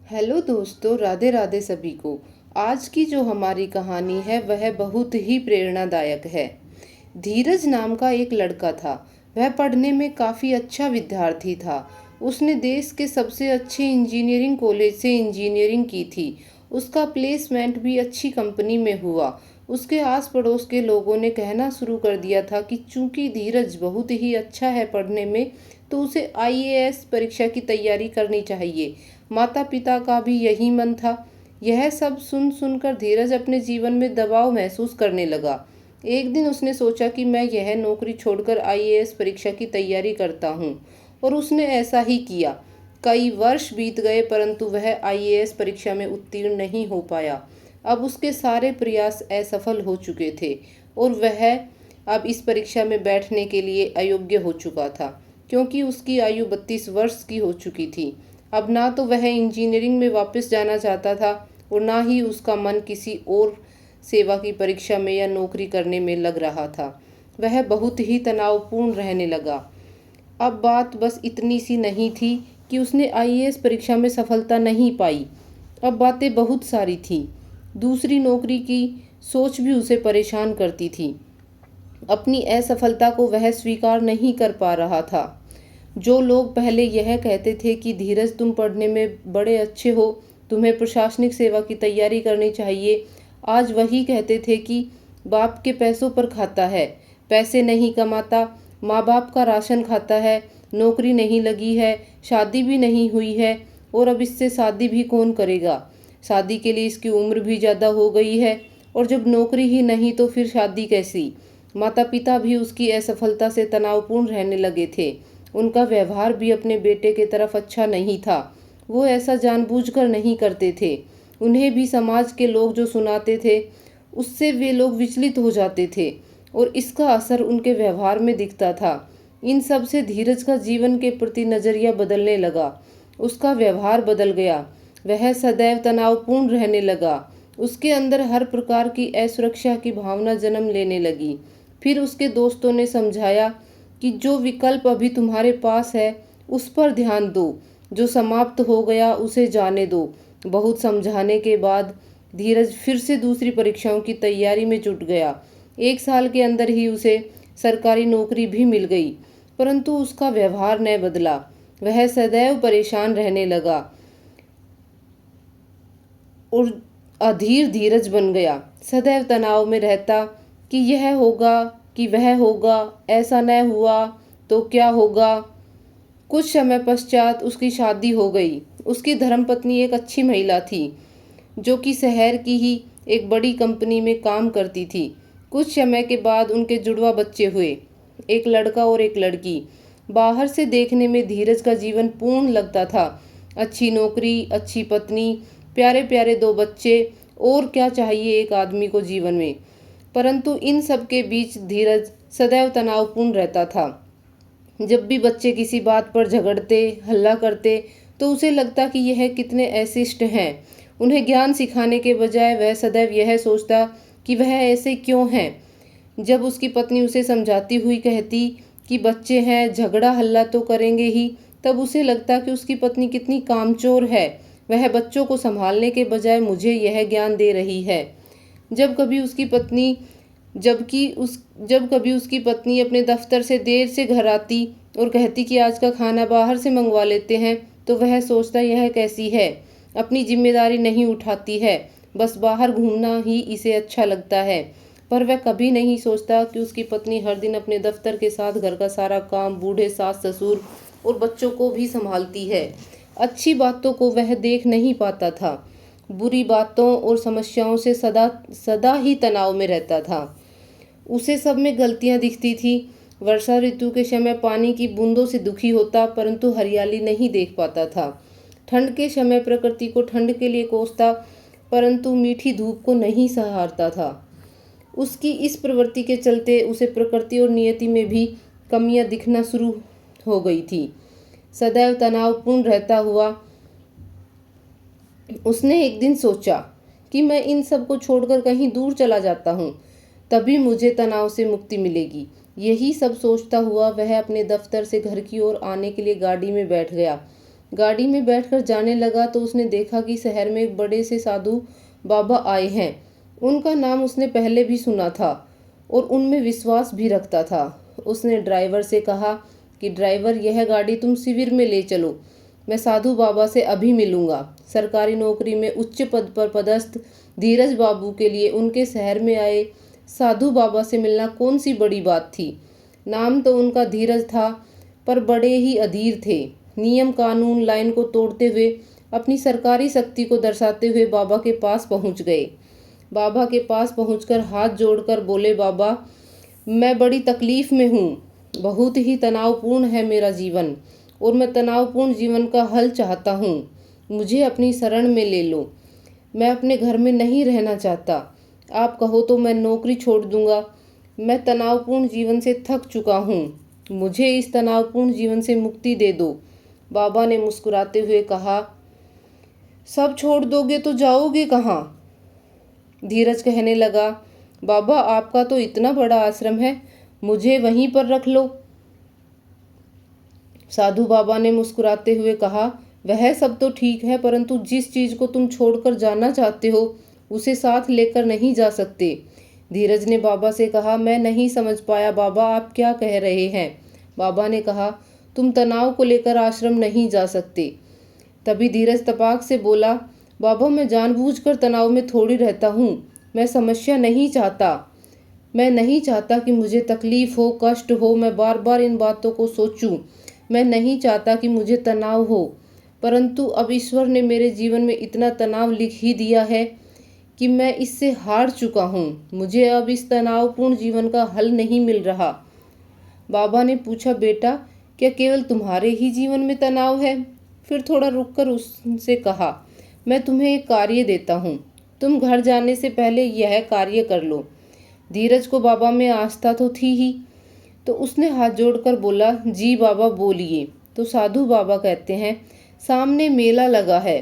Hello दोस्तों, राधे राधे सभी को। आज की जो हमारी कहानी है वह बहुत ही प्रेरणादायक है। धीरज नाम का एक लड़का था। वह पढ़ने में काफ़ी अच्छा विद्यार्थी था। उसने देश के सबसे अच्छे इंजीनियरिंग कॉलेज से इंजीनियरिंग की थी। उसका प्लेसमेंट भी अच्छी कंपनी में हुआ। उसके आस पड़ोस के लोगों ने कहना शुरू कर दिया था कि चूंकि धीरज बहुत ही अच्छा है पढ़ने में, तो उसे आईएएस परीक्षा की तैयारी करनी चाहिए। माता पिता का भी यही मन था। यह सब सुन सुनकर धीरज अपने जीवन में दबाव महसूस करने लगा। एक दिन उसने सोचा कि मैं यह नौकरी छोड़कर आईएएस परीक्षा की तैयारी करता हूँ, और उसने ऐसा ही किया। कई वर्ष बीत गए परंतु वह आईएएस परीक्षा में उत्तीर्ण नहीं हो पाया। अब उसके सारे प्रयास असफल हो चुके थे और वह अब इस परीक्षा में बैठने के लिए अयोग्य हो चुका था, क्योंकि उसकी आयु 32 वर्ष की हो चुकी थी। अब ना तो वह इंजीनियरिंग में वापस जाना चाहता था और ना ही उसका मन किसी और सेवा की परीक्षा में या नौकरी करने में लग रहा था। वह बहुत ही तनावपूर्ण रहने लगा। अब बात बस इतनी सी नहीं थी कि उसने आईएएस परीक्षा में सफलता नहीं पाई। अब बातें बहुत सारी थी। दूसरी नौकरी की सोच भी उसे परेशान करती थी। अपनी असफलता को वह स्वीकार नहीं कर पा रहा था। जो लोग पहले यह कहते थे कि धीरज, तुम पढ़ने में बड़े अच्छे हो, तुम्हें प्रशासनिक सेवा की तैयारी करनी चाहिए, आज वही कहते थे कि बाप के पैसों पर खाता है, पैसे नहीं कमाता, माँ बाप का राशन खाता है, नौकरी नहीं लगी है, शादी भी नहीं हुई है, और अब इससे शादी भी कौन करेगा। शादी के लिए इसकी उम्र भी ज़्यादा हो गई है, और जब नौकरी ही नहीं तो फिर शादी कैसी। माता पिता भी उसकी असफलता से तनावपूर्ण रहने लगे थे। उनका व्यवहार भी अपने बेटे के तरफ अच्छा नहीं था। वो ऐसा जानबूझकर नहीं करते थे। उन्हें भी समाज के लोग जो सुनाते थे उससे वे लोग विचलित हो जाते थे, और इसका असर उनके व्यवहार में दिखता था। इन सब से धीरज का जीवन के प्रति नज़रिया बदलने लगा। उसका व्यवहार बदल गया। वह सदैव तनावपूर्ण रहने लगा। उसके अंदर हर प्रकार की असुरक्षा की भावना जन्म लेने लगी। फिर उसके दोस्तों ने समझाया कि जो विकल्प अभी तुम्हारे पास है उस पर ध्यान दो, जो समाप्त हो गया उसे जाने दो। बहुत समझाने के बाद धीरज फिर से दूसरी परीक्षाओं की तैयारी में जुट गया। एक साल के अंदर ही उसे सरकारी नौकरी भी मिल गई, परंतु उसका व्यवहार न बदला। वह सदैव परेशान रहने लगा और अधीर धीरज बन गया। सदैव तनाव में रहता कि यह होगा कि वह होगा, ऐसा न हुआ तो क्या होगा। कुछ समय पश्चात उसकी शादी हो गई। उसकी धर्मपत्नी एक अच्छी महिला थी, जो कि शहर की ही एक बड़ी कंपनी में काम करती थी। कुछ समय के बाद उनके जुड़वा बच्चे हुए, एक लड़का और एक लड़की। बाहर से देखने में धीरज का जीवन पूर्ण लगता था। अच्छी नौकरी, अच्छी पत्नी, प्यारे प्यारे दो बच्चे, और क्या चाहिए एक आदमी को जीवन में। परंतु इन सब के बीच धीरज सदैव तनावपूर्ण रहता था। जब भी बच्चे किसी बात पर झगड़ते, हल्ला करते, तो उसे लगता कि यह कितने अशिष्ट हैं। उन्हें ज्ञान सिखाने के बजाय वह सदैव यह सोचता कि वह ऐसे क्यों हैं। जब उसकी पत्नी उसे समझाती हुई कहती कि बच्चे हैं, झगड़ा हल्ला तो करेंगे ही, तब उसे लगता कि उसकी पत्नी कितनी कामचोर है। वह बच्चों को संभालने के बजाय मुझे यह ज्ञान दे रही है। जब कभी उसकी पत्नी जब कभी उसकी पत्नी अपने दफ्तर से देर से घर आती और कहती कि आज का खाना बाहर से मंगवा लेते हैं, तो वह सोचता यह कैसी है, अपनी जिम्मेदारी नहीं उठाती है, बस बाहर घूमना ही इसे अच्छा लगता है। पर वह कभी नहीं सोचता कि उसकी पत्नी हर दिन अपने दफ्तर के साथ घर का सारा काम, बूढ़े सास ससुर और बच्चों को भी संभालती है। अच्छी बातों को वह देख नहीं पाता था। बुरी बातों और समस्याओं से सदा सदा ही तनाव में रहता था। उसे सब में गलतियां दिखती थी। वर्षा ऋतु के समय पानी की बूंदों से दुखी होता, परंतु हरियाली नहीं देख पाता था। ठंड के समय प्रकृति को ठंड के लिए कोसता, परंतु मीठी धूप को नहीं सहारता था। उसकी इस प्रवृत्ति के चलते उसे प्रकृति और नियति में भी कमियां दिखना शुरू हो गई थी। सदैव तनावपूर्ण रहता हुआ उसने एक दिन सोचा कि मैं इन सब को छोड़कर कहीं दूर चला जाता हूँ, तभी मुझे तनाव से मुक्ति मिलेगी। यही सब सोचता हुआ वह अपने दफ्तर से घर की ओर आने के लिए गाड़ी में बैठ गया। गाड़ी में बैठकर जाने लगा तो उसने देखा कि शहर में एक बड़े से साधु बाबा आए हैं। उनका नाम उसने पहले भी सुना था और उनमें विश्वास भी रखता था। उसने ड्राइवर से कहा कि ड्राइवर, यह गाड़ी तुम शिविर में ले चलो, मैं साधु बाबा से अभी मिलूंगा। सरकारी नौकरी में उच्च पद पर पदस्थ धीरज बाबू के लिए उनके शहर में आए साधु बाबा से मिलना कौन सी बड़ी बात थी। नाम तो उनका धीरज था, पर बड़े ही अधीर थे। नियम कानून लाइन को तोड़ते हुए, अपनी सरकारी शक्ति को दर्शाते हुए बाबा के पास पहुंच गए। बाबा के पास पहुंचकर हाथ जोड़कर बोले, बाबा, मैं बड़ी तकलीफ में हूँ। बहुत ही तनावपूर्ण है मेरा जीवन और मैं तनावपूर्ण जीवन का हल चाहता हूँ। मुझे अपनी शरण में ले लो। मैं अपने घर में नहीं रहना चाहता। आप कहो तो मैं नौकरी छोड़ दूंगा। मैं तनावपूर्ण जीवन से थक चुका हूँ। मुझे इस तनावपूर्ण जीवन से मुक्ति दे दो। बाबा ने मुस्कुराते हुए कहा, सब छोड़ दोगे तो जाओगे कहाँ? धीरज कहने लगा, बाबा, आपका तो इतना बड़ा आश्रम है, मुझे वहीं पर रख लो। साधु बाबा ने मुस्कुराते हुए कहा, वह सब तो ठीक है, परंतु जिस चीज को तुम छोड़कर जाना चाहते हो उसे साथ लेकर नहीं जा सकते। धीरज ने बाबा से कहा, मैं नहीं समझ पाया बाबा, आप क्या कह रहे हैं? बाबा ने कहा, तुम तनाव को लेकर आश्रम नहीं जा सकते। तभी धीरज तपाक से बोला, बाबा, मैं जानबूझकर तनाव में थोड़ी रहता हूँ। मैं समस्या नहीं चाहता। मैं नहीं चाहता कि मुझे तकलीफ हो, कष्ट हो, मैं बार बार इन बातों को सोचूं। मैं नहीं चाहता कि मुझे तनाव हो, परंतु अब ईश्वर ने मेरे जीवन में इतना तनाव लिख ही दिया है कि मैं इससे हार चुका हूँ। मुझे अब इस तनावपूर्ण जीवन का हल नहीं मिल रहा। बाबा ने पूछा, बेटा, क्या केवल तुम्हारे ही जीवन में तनाव है? फिर थोड़ा रुककर उससे कहा, मैं तुम्हें एक कार्य देता हूँ, तुम घर जाने से पहले यह कार्य कर लो। धीरज को बाबा में आस्था तो थी ही, तो उसने हाथ जोड़कर बोला, जी बाबा, बोलिए। तो साधु बाबा कहते हैं, सामने मेला लगा है,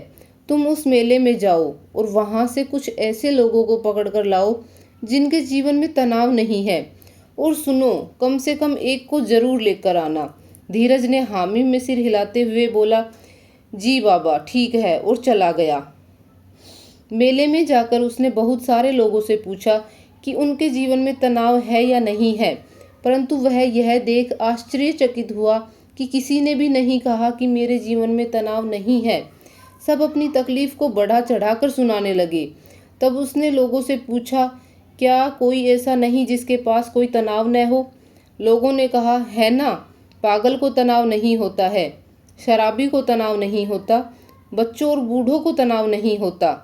तुम उस मेले में जाओ और वहाँ से कुछ ऐसे लोगों को पकड़ कर लाओ जिनके जीवन में तनाव नहीं है, और सुनो, कम से कम एक को जरूर लेकर आना। धीरज ने हामी में सिर हिलाते हुए बोला, जी बाबा, ठीक है, और चला गया। मेले में जाकर उसने बहुत सारे लोगों से पूछा कि उनके जीवन में तनाव है या नहीं है, परंतु वह यह देख आश्चर्यचकित हुआ कि किसी ने भी नहीं कहा कि मेरे जीवन में तनाव नहीं है। सब अपनी तकलीफ को बढ़ा चढ़ाकर सुनाने लगे। तब उसने लोगों से पूछा, क्या कोई ऐसा नहीं जिसके पास कोई तनाव न हो? लोगों ने कहा, है ना, पागल को तनाव नहीं होता है, शराबी को तनाव नहीं होता, बच्चों और बूढ़ों को तनाव नहीं होता।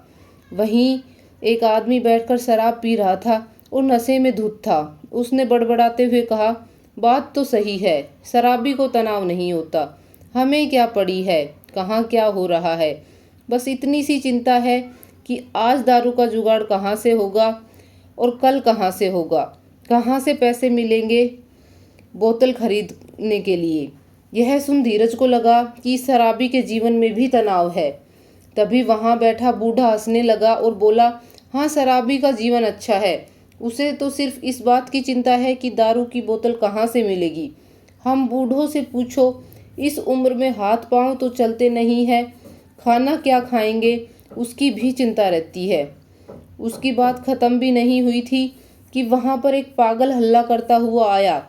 वहीं एक आदमी बैठकर शराब पी रहा था और नशे में धुत था। उसने बड़बड़ाते हुए कहा, बात तो सही है, शराबी को तनाव नहीं होता, हमें क्या पड़ी है, कहाँ क्या हो रहा है। बस इतनी सी चिंता है कि आज दारू का जुगाड़ कहाँ से होगा और कल कहाँ से होगा, कहाँ से पैसे मिलेंगे बोतल खरीदने के लिए। यह सुन धीरज को लगा कि इस शराबी के जीवन में भी तनाव है। तभी वहाँ बैठा बूढ़ा हंसने लगा और बोला, हाँ, शराबी का जीवन अच्छा है, उसे तो सिर्फ इस बात की चिंता है कि दारू की बोतल कहाँ से मिलेगी। हम बूढ़ों से पूछो, इस उम्र में हाथ पांव तो चलते नहीं है, खाना क्या खाएंगे उसकी भी चिंता रहती है। उसकी बात खत्म भी नहीं हुई थी कि वहाँ पर एक पागल हल्ला करता हुआ आया।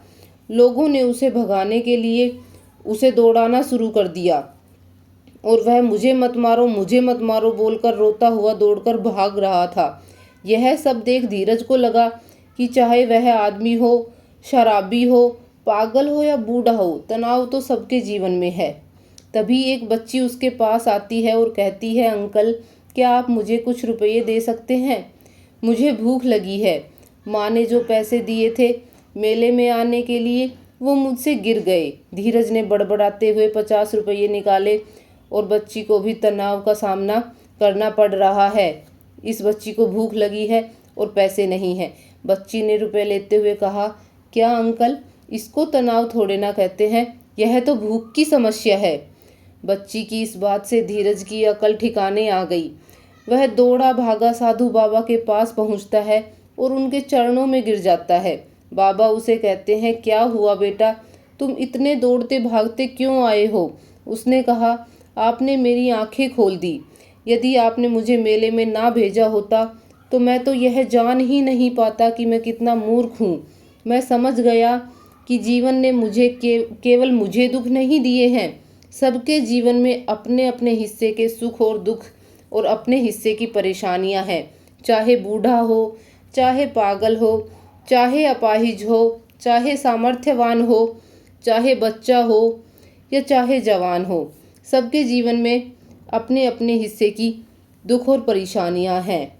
लोगों ने उसे भगाने के लिए उसे दौड़ाना शुरू कर दिया और वह मुझे मत मारो, मुझे मत मारो बोलकर रोता हुआ दौड़कर भाग रहा था। यह सब देख धीरज को लगा कि चाहे वह आदमी हो, शराबी हो, पागल हो या बूढ़ा हो, तनाव तो सबके जीवन में है। तभी एक बच्ची उसके पास आती है और कहती है, अंकल, क्या आप मुझे कुछ रुपये दे सकते हैं? मुझे भूख लगी है। माँ ने जो पैसे दिए थे मेले में आने के लिए, वो मुझसे गिर गए। धीरज ने बड़बड़ाते हुए 50 रुपये निकाले और बच्ची को भी तनाव का सामना करना पड़ रहा है। इस बच्ची को भूख लगी है और पैसे नहीं है। बच्ची ने रुपए लेते हुए कहा, क्या अंकल, इसको तनाव थोड़े ना कहते हैं, यह तो भूख की समस्या है। बच्ची की इस बात से धीरज की अकल ठिकाने आ गई। वह दौड़ा भागा साधु बाबा के पास पहुंचता है और उनके चरणों में गिर जाता है। बाबा उसे कहते हैं, क्या हुआ बेटा, तुम इतने दौड़ते भागते क्यों आए हो? उसने कहा, आपने मेरी आंखें खोल दी। यदि आपने मुझे मेले में ना भेजा होता तो मैं तो यह जान ही नहीं पाता कि मैं कितना मूर्ख हूँ। मैं समझ गया कि जीवन ने मुझे केवल मुझे दुख नहीं दिए हैं। सबके जीवन में अपने अपने हिस्से के सुख और दुख और अपने हिस्से की परेशानियां हैं। चाहे बूढ़ा हो, चाहे पागल हो, चाहे अपाहिज हो, चाहे सामर्थ्यवान हो, चाहे बच्चा हो या चाहे जवान हो, सबके जीवन में अपने अपने हिस्से की दुख और परेशानियां हैं।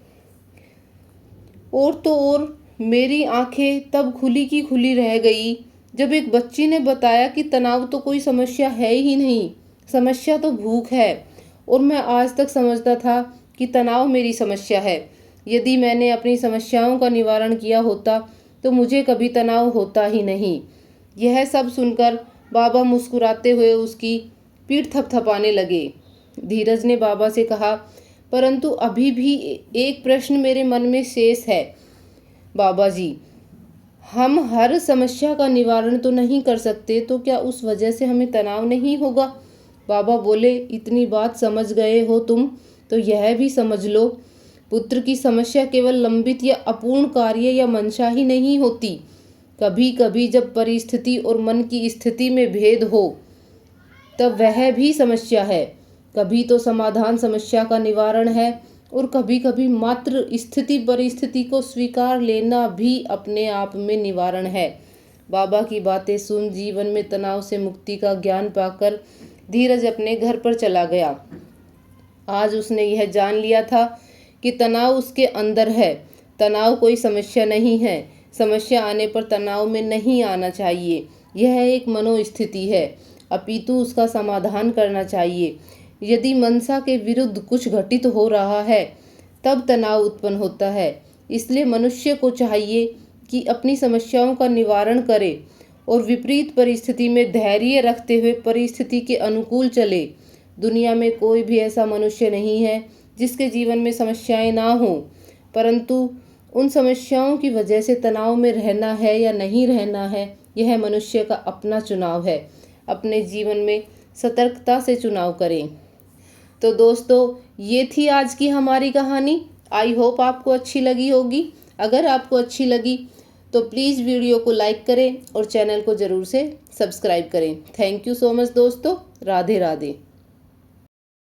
और तो और मेरी आंखें तब खुली की खुली रह गई जब एक बच्ची ने बताया कि तनाव तो कोई समस्या है ही नहीं, समस्या तो भूख है। और मैं आज तक समझता था कि तनाव मेरी समस्या है। यदि मैंने अपनी समस्याओं का निवारण किया होता तो मुझे कभी तनाव होता ही नहीं। यह सब सुनकर बाबा मुस्कुराते हुए उसकी पीठ थपथपाने लगे। धीरज ने बाबा से कहा, परंतु अभी भी एक प्रश्न मेरे मन में शेष है बाबा जी। हम हर समस्या का निवारण तो नहीं कर सकते, तो क्या उस वजह से हमें तनाव नहीं होगा? बाबा बोले, इतनी बात समझ गए हो तुम तो यह भी समझ लो, पुत्र की समस्या केवल लंबित या अपूर्ण कार्य या मंशा ही नहीं होती। कभी कभी जब परिस्थिति और मन की स्थिति में भेद हो तब वह भी समस्या है। कभी तो समाधान समस्या का निवारण है और कभी कभी मात्र स्थिति परिस्थिति को स्वीकार लेना भी अपने आप में निवारण है। बाबा की बातें सुन जीवन में तनाव से मुक्ति का ज्ञान पाकर धीरज अपने घर पर चला गया। आज उसने यह जान लिया था कि तनाव उसके अंदर है। तनाव कोई समस्या नहीं है। समस्या आने पर तनाव में नहीं आना चाहिए, यह एक मनोस्थिति है, अपितु उसका समाधान करना चाहिए। यदि मनसा के विरुद्ध कुछ घटित हो रहा है तब तनाव उत्पन्न होता है। इसलिए मनुष्य को चाहिए कि अपनी समस्याओं का निवारण करे और विपरीत परिस्थिति में धैर्य रखते हुए परिस्थिति के अनुकूल चले। दुनिया में कोई भी ऐसा मनुष्य नहीं है जिसके जीवन में समस्याएं ना हों, परंतु उन समस्याओं की वजह से तनाव में रहना है या नहीं रहना है, यह मनुष्य का अपना चुनाव है। अपने जीवन में सतर्कता से चुनाव करें। तो दोस्तों, ये थी आज की हमारी कहानी। आई होप आपको अच्छी लगी होगी। अगर आपको अच्छी लगी तो प्लीज़ वीडियो को लाइक करें और चैनल को ज़रूर से सब्सक्राइब करें। थैंक यू सो मच दोस्तों। राधे राधे।